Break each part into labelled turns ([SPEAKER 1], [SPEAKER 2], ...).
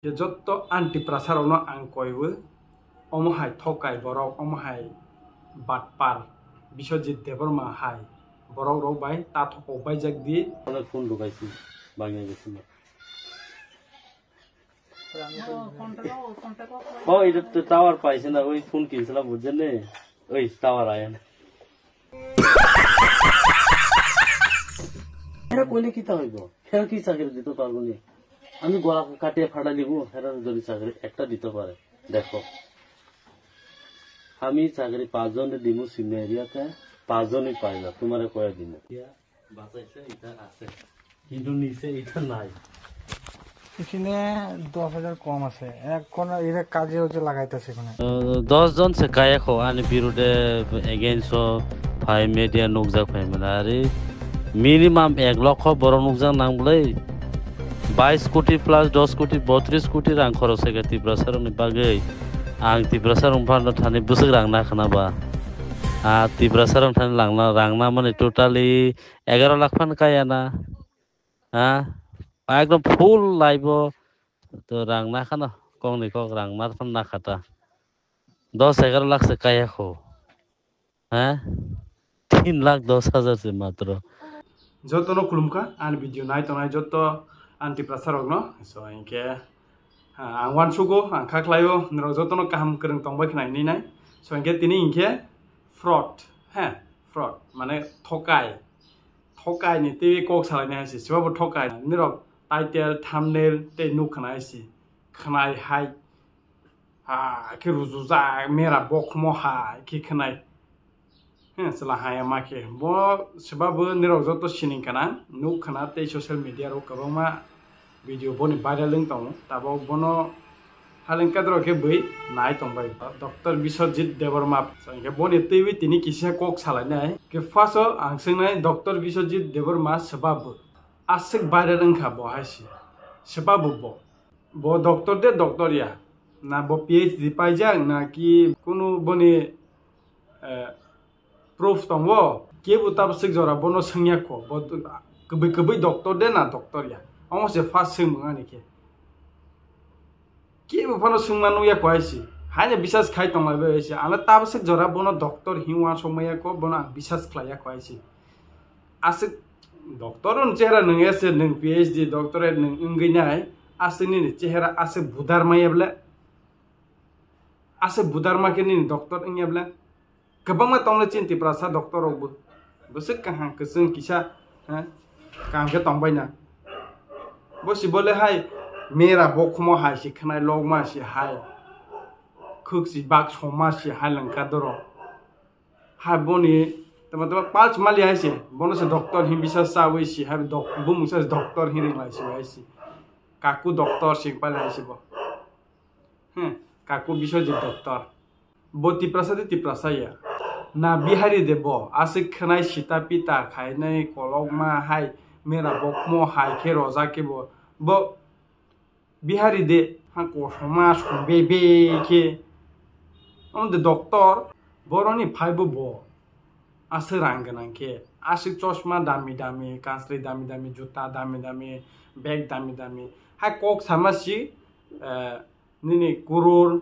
[SPEAKER 1] যত anti-prasarano ang koibu omohai thokai borok omohai batpar Biswajit Deborma hai borok rok bai ta thoko bai jak di
[SPEAKER 2] অনেক phone ঢুকাইছি ভাঙে গেছে ও এটা তো tower পাইছে না ওই ফোন কিনছিলাম বুঝছেন না ওই টাওয়ার আয় না এরা কইলে কি তা হইব ফের কি চাকরি দিতে পারবো না আমি গলা কাটিয়ে ফাটা দিব ফের যদি চাকরি একটা দিতে পারে দেখো আমি চাকরি 5 জনে দিমু সিমে এরিয়াতে 5 জনই পাই না তোমারে কয় দিন বাঁচাইছে এটা আছে কিন্তু নিচে এটা নাই
[SPEAKER 3] এখানে 10,000 কম আছে এক কোন এর কাজে হচ্ছে লাগাইতেছে এখানে
[SPEAKER 2] 10 জন সে কায় খো আনি বিরুদে এগেইনস্ট ফাই মিডিয়া নুকজা ফাইমেন আরে মিনিমাম 1 লক্ষ বড় নুকজা নাংবলে 22 কোটি প্লাস 10 কোটি 32 কোটি রাং খরচ হয়ে তিব্রাসারनि बागै आं तिब्रासारं फानो थाने बुसक रांना खानाबा तिब्रासारं थाने लांना रांना माने टोटाली 11 लाख फान कायाना एकदम फुल लाइव तो रांना खाना कौन को रांना फान ना खाता 10-11 लाख से काया खो 3 लाख 10,000 से मात्र
[SPEAKER 1] jotono kulumka an video nai tonai joto anti-prasarok no so inke ang wan sugo ang khaklayo nro jotono kaham kereng tongbai khnai ni nai so inke tini inke fraud fraud mane thokai ni te kok salai na si siba bo thokai nro title thumbnail te nu khnai si khnai hai ke ruzuza mera bokmo ha ke khnai sela haya make bo sebabo niro joto sining kana nu khana te social media ro kabama video boni viral link tong tabo bono haleng kadro ke bui nai tong bai Dr. Biswajit Deborma sange boni tewi tini kisa kok salai nai ke faso ang singnai Dr. Biswajit Deborma sebabo asik viral link bo haisi sebabo bo doctor de doctor ya na bo PhD paijang na ki kunu boni proof tongwo ke butab sik jora bono sangya ko bo kebe doctor de na doctor ya omo se fast sing mangani ke bu phano singmanu ya kwaisi hanya bisas khai tongai be ese ala tab sik jora bono doctor hiwa somaya ko bono bisas khlaya kwaisi asik doctor on chehra nang ese nang PhD doctorate nang inginai asini ni chehra ase budar mayabla ase budar ma ke ni doctor ingyabla kabang ma tongla chinti prasa doctor obu busik kahang kesung kisa kam ke tongbai na bosi bole hai mera bokmo hai si khnai logma si hai khuksi bak soma si hai langka doro ha boni tama 5 mali hai si bono se doctor hi bisa sawi si ha bu musa doctor hi ring lai si hai si kaku doctor sing pa lai si bo kaku Biswajit doctor boti prasadi ti prasaya na bihari debo asik khnai sita pita khainai kologma hai mera bokmo hai ke roza ke bo bihari de ha ko soma bebe ke on the doctor boroni phaibo bo asirang ke asik chosma dami kansri dami juta dami bag dami ha kok samasi nini kurur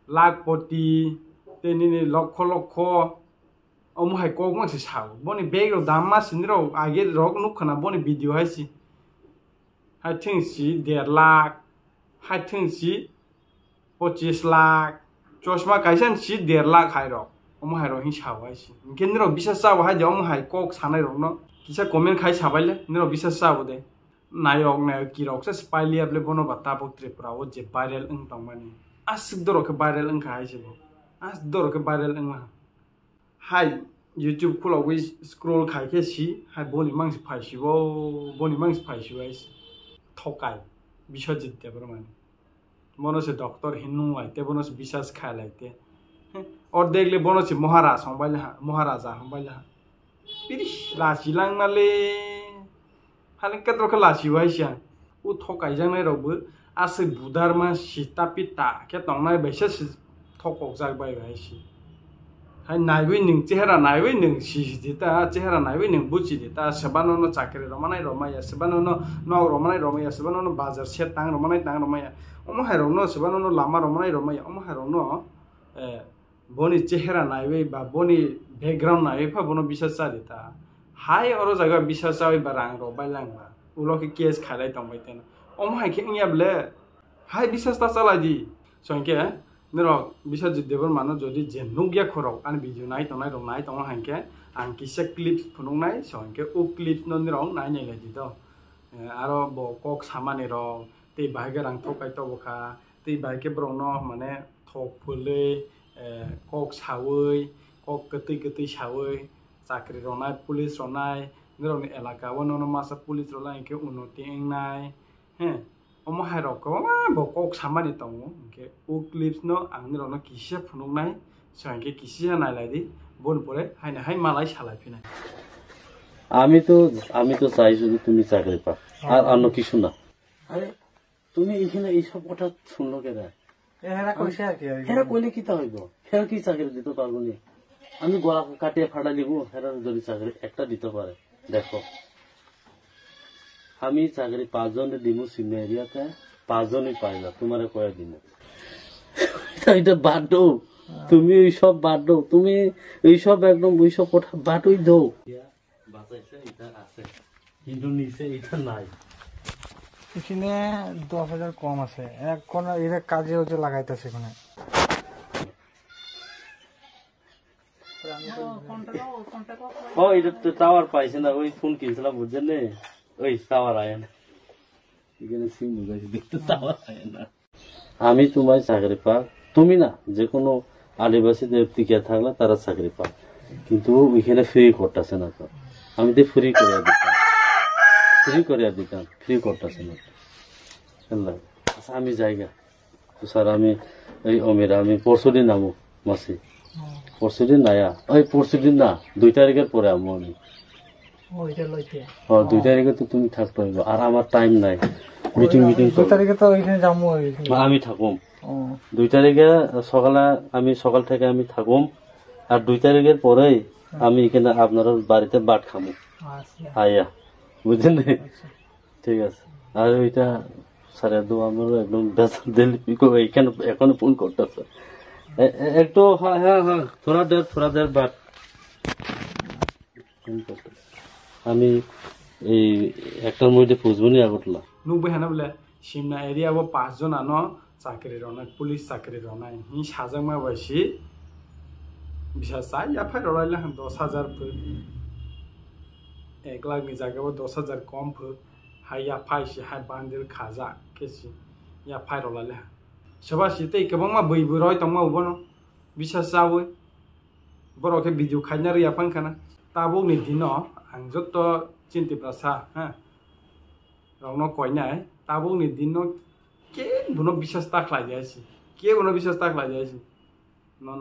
[SPEAKER 1] lakpoti tenini lokho omo hai kok ma se sao boni bag ro damma sinro age rok nukhana boni video hai si hai thing si 1.5 lakh hai thing si 25 lakh chosma kaisan si 1.5 lakh hai ro omo hai ro hin sao hai si kenro bisas sao hai de omo hai kok sanai ro no kisa comment khai sabaile niro bisas sao de nayok na ki rok se spily able bono bata bo tripura o je viral ung tongmani asik doro ke viral ung khai si bo as doro ke viral ung hai YouTube kula wi scroll khai ke si hai boni mangs phai si bo boni mangs phai si wai thokai Biswajit Deborma bono se doctor hinnu laite bono se bisas khai laite or dekle bono se maharaja hombaila pirish la silang male haleng kadro kala si wai sia u thokai jang nai robu ase budarma sita pita ke tongnai baisa thokok jak bai bai si hai naiwi ning chehra naiwi ning sisita chehra naiwi ning buchidita sebano no chakri romanai romaya sebano no no romanai romaya sebano no bazar set tang romanai romaya omo hai no sebano no lama romanai romaya omo hai no boni chehra naiwi ba boni background naiwi pha bono bisas sadita hai oro jaga bisas sawi barang ro bailang ba ulo ke case khalai tongbai ten omo hai ke ngiable hai bisas ta saladi songke nero bisa jidebor mano jodi jenungya khorok an video nai tonai rong nai tong hanke ang kisa clips phunung nai songke u clips no nero nai nai ladi do aro bo kok samani ro tei bhage rang thokai to bokha tei bhage brong no mane thok phule kok sawoi kok ketei sawoi chakri ronai police ronai nero ni elaka wono no masa police ronai ke unoti engnai he omo hai rok ko bo kok samani tongo ke u clips no ang nero no kisia phunung nai sangke kisia nai ladi bon pore hai na hai malai salai finai
[SPEAKER 2] আমি তো চাই যদি তুমি চাকরি পাও আর অন্য কিছু না আরে তুমি এখানে এইসব কথা শুনলো কেনা
[SPEAKER 3] এরা কইছে আর কি
[SPEAKER 2] হেরা কইলে কি তা হইব হেরা কি চাকরি দিতে পারবো নি আমি গলা কাটিয়ে ফাটা দিব হেরা যদি চাকরি একটা দিতে পারে দেখো আমি চাকরি 5 জনে দিমু সিমে এরিয়াতে 5 জনই পাইলা তোমারে কয় দিমু এটা বাডো তুমি এইসব বাডো তুমি এইসব একদম ওইসব কথা বাডোই দাও বাঁচাইছে এটা আছে কিন্তু নিচে এটা নাই
[SPEAKER 3] এখানে 10,000 কম আছে এখন এর কাজে হচ্ছে লাগাইতেছে এখানে
[SPEAKER 2] ও এটা তো টাওয়ার পাইছে না ওই ফোন কিনছিলাম বুঝছেন না ওই টাওয়ার আয় না এখানে সিম বুঝাইছি দেখতে টাওয়ার আয় না আমি তোমায় চাকরি পাক তুমি না যে কোনো আদিবাসীদের টিকে থাকলে তারা চাকরি পাক কিন্তু ওইখানে ফ্রি করতেছে না তো আমি তো ফ্রি করে দিতাম ফ্রি করতেছে না আচ্ছা আমি জায়গা তো স্যার আমি এই অমিরা আমি পরশুদিন নামো মাসি পরশুদিন নাইয়া ওই পরশুদিন না 2 তারিখের পরে আমো আমি 2 তারিখে তো তুমি থাকতে হইব আর আমার টাইম নাই মিটিং
[SPEAKER 3] 2 তারিখে তো ওইখানে যাবো
[SPEAKER 2] আমি থাকুম 2 তারিখে সকালে আমি সকাল থেকে আমি থাকুম আর 2 তারিখের পরেই আমি এখানে আপনার বাড়িতে বাট খামু আয়া বুঝছেন ঠিক আছে আর ওইটা স্যার একদম আমার একদম বেতন দিল এখানে এখনো ফোন করতেছে একটু হ্যাঁ থোড়া দের বাট আমি এই একটার মধ্যে পুষবো নি আগতলা
[SPEAKER 1] নুবই হানা বলে সিমনা এরিয়া 5 জন আনো চাকরি রনাই পুলিশ চাকরি রনাই হি সাজাংমা বাইছি bisa saya apa orang lah 10,000 per 1 lakh ni jaga 10,000 kom per hai ya pai si hai bandil khaza kesi ya pai rola lah seba si tei kebang ma bui buroi tong ma ubono bisa sawe boro ke video khanya ri apang kana tabo ni dino ang jotto chinti prasa ha rongno koinai tabo ni dino ke buno bisa tak lai jaisi ke buno bisa tak lai jaisi no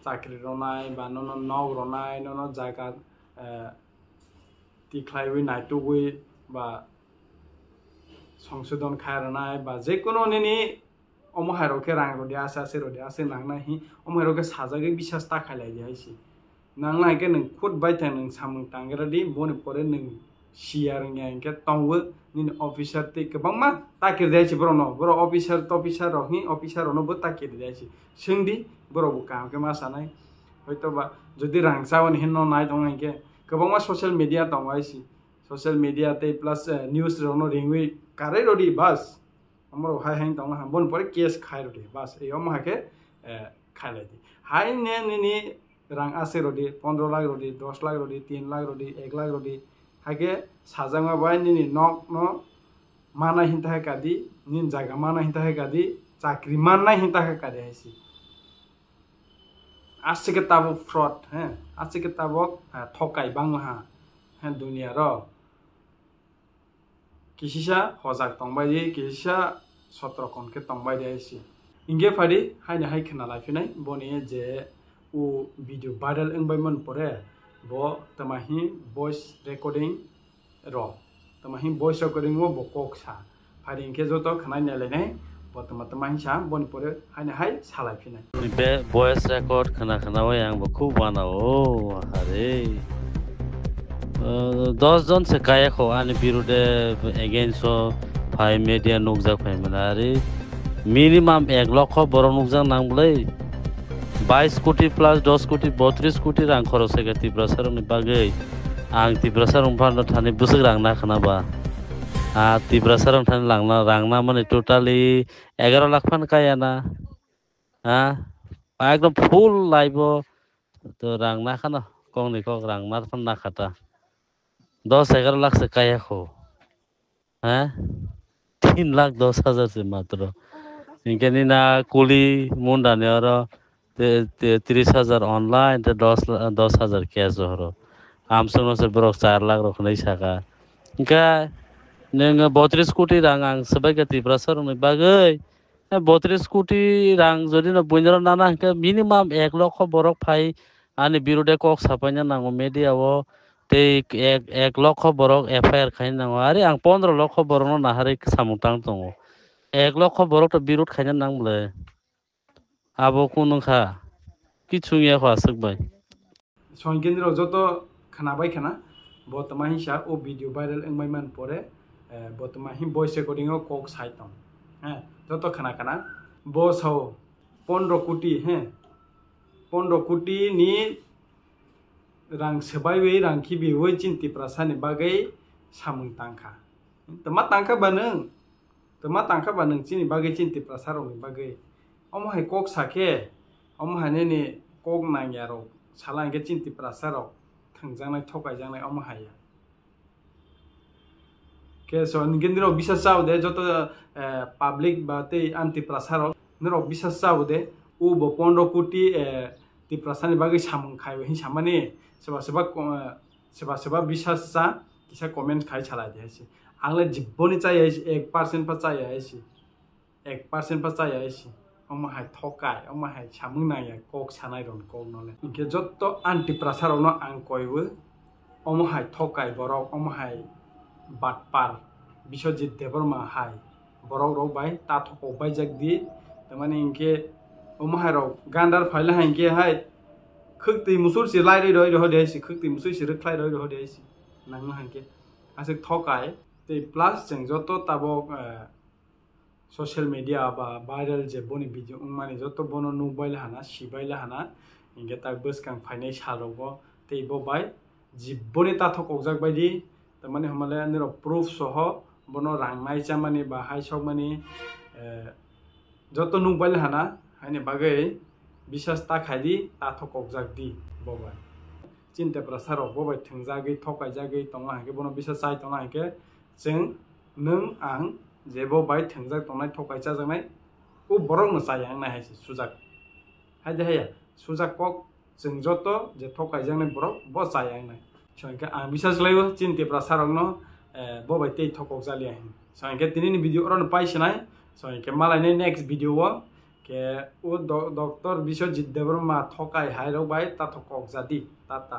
[SPEAKER 1] চাকরি রনাই বা নগ রনাই জায়গা টিকলাইবি নাইটুবই বা সংশোধন খাই রনাই বা যে কোনো নিনি অমহাইরকে রাং রদি আছে নাংনাই হি অমহাইরকে সাজাগে বিশ্বাস তাকাইলাই যাইছি নাংনাইকে নং খুদ বাইতে নং সামুং টাঙ্গেরাদি বনি পরে নং সিয়ার ngke tongwe nin officer te kebangma takir daichi bro officer rohi officer ono bo takir daichi singdi bro bu kam ke ma sanai hoito ba jodi rangsawan hinno nai dongke kebangma social media tongwaisi social media te plus news rono ringwi kare rodi bas amro hai hain tong ha bon pore case khai rodi bas ei om hake khailai di hai ni rang ase rodi 15 lakh rodi 10 lakh rodi 3 lakh rodi 1 lakh rodi hage sajangma bai nini nok no mana hinta hai kadi nin jaga mana hinta hai kadi chakri mana hinta hai kadi haisi asche ke tabo fraud he asche ke tabo thokai bangha he dunia ro kisisa hojak tongbai kisisa 17 kon ke tongbai haisi inge phari haina hai khana laifinai boni je u video viral engbai mon pore bo tamahi voice recording ro tamahi voice recording wo bokok sa phari inke joto khanai nelene बर्तमान माहिसा बनि परे हायने हाय सालायफिनाय
[SPEAKER 2] बे भয়েस record खोनाबाय आंबो खूब बानावो आरे 10 जनसो गायकखौ आंनि बिरुदे against phi media नुजाफैमोन आरो minimum 1 lakh बर' नुजा नांब्लै 22 कोटी प्लस 10 कोटी 32 कोटी रां खरस जायगा त्रिपुरासारनि बागै आं त्रिपुरासारनि फान्नो थानाय बोसोर रांना खोनाबा त्रिपुरासारनि थानाय लांना रांना माने टोटाली 11 लाख फान कायाना एकदम फुल लाइव तो रांना खाना कौन रांना फान खाता 10-11 लाख से कायाखौ 3 लाख 10 हजार से मात्र इनके ना कुली मुंडाने और 30,000 ऑनलाइन तो 10,000 कैश हो आम सुनो से ब्रोक 4 लाख रखने सका इनका नोंग 32 कोटी रां आं सबाय त्रिपुरासार बागै 32 कोटी रां जदि न बयनर नाना इनका मिनिमाम 1 लाख बरक फाइ आंनि बिरुदे कक साफायनो नांगौ मीडियाव ते 1 लाख बरक एफआईआर खायनो नांगौ आरे आं 15 लाख बरक नाहारे सामुतां दङ 1 लाख बरक तो बिरुद खायनो नांगौलै आबोखौ नोंखा किछु याखौ आसोकबाय
[SPEAKER 1] संकेन्द्र जत खोनाबाय खोना बर्तमान हिसा ओ भिडियो भाइरल एंबायमान परे बर्तमान हि वॉइस रेकर्डिंग कक साइट जत खोना बस 15 कोटी 15 कोटी नि रां सोबायबै रां खिबिवै चिन्ति प्रासानि बागै सामुं तांखा तमा तांखा बानों चिनि बागै चिन्ति प्रासारनि बागै अमहाय कक साखे अमहाने नि कक नांग्यारो सालांगे चिन्ति प्रासाराव थांजानाय थगायजानाय अमहाया केसो निगेन्द्र बिसास जावदे जत पाब्लिक बाते आंति प्रासाराव नरो बिसास जावदे उबो 15 कोटी ति प्रासानि बागै सामुं खायबो हि सामाने सोरबा बिसास जा किसा कमेन्ट खाय छलाय देसि आंले जिब्बनि चाय 1% पा चाय आइसि 1% पा चाय आइसि अमहाय थकाय अमहाय सामुं नाया कक सानाय रन कक नले इनके जत्त आंति प्रासाराव न आं कयबो अमहाय थकाय बरक अमहाय बाटपार बिश्वजित देबरमा हाय बरक रो बाय ताथक बाय जगदि तमाने इनके अमहाय रो गांदार फाइला हायके हाय खक्ति मुसुर से लाइरै रह देसि खक्ति मुसुर से रख्लाय रह देसि नांनो हायके आसे थकाय ते प्लस जों जत्त ताबक सोशल मीडिया बा भाइरल जे बनि भिडियो माने जत्त बनो नुबाइल हाना सिबाइल हाना इनके ता बसकां फाइनाय सालगो तेबो बाय जिब्बनि ताथक अगजाक बायदि तमाने हमले निर प्रूफ सह बनो रांनाय जामाने बा हाय सब माने जत्त नुबाइल हाना हायने बागै बिसास ताखायदि ताथक अगजाक दी बबाय चिन्ता प्रासाराव बबाय थंजागै थकायजागै तंगा हायके बनो बिसास साइ तंगा हायके जों नों आं जेबो बाय थंजाक तंनाय थकायजा जानाय ओ बरक नसाय आं नायसि सुजाक हायदे हाया सुजाक कक जों जत्त जे थकायजानाय बरक ब जाय आं नाय सयके आं बिसास लायो चिन्ता प्रासाराव न बबाय ते थकक जालिया सयके दिनैनि भिडियो अरन पाइसनाय सयके मालायनि नेक्स्ट भिडियो के ओ डॉक्टर बिश्वजित देबरमा थकाय हायरो बाय ता थकक जादि टाटा।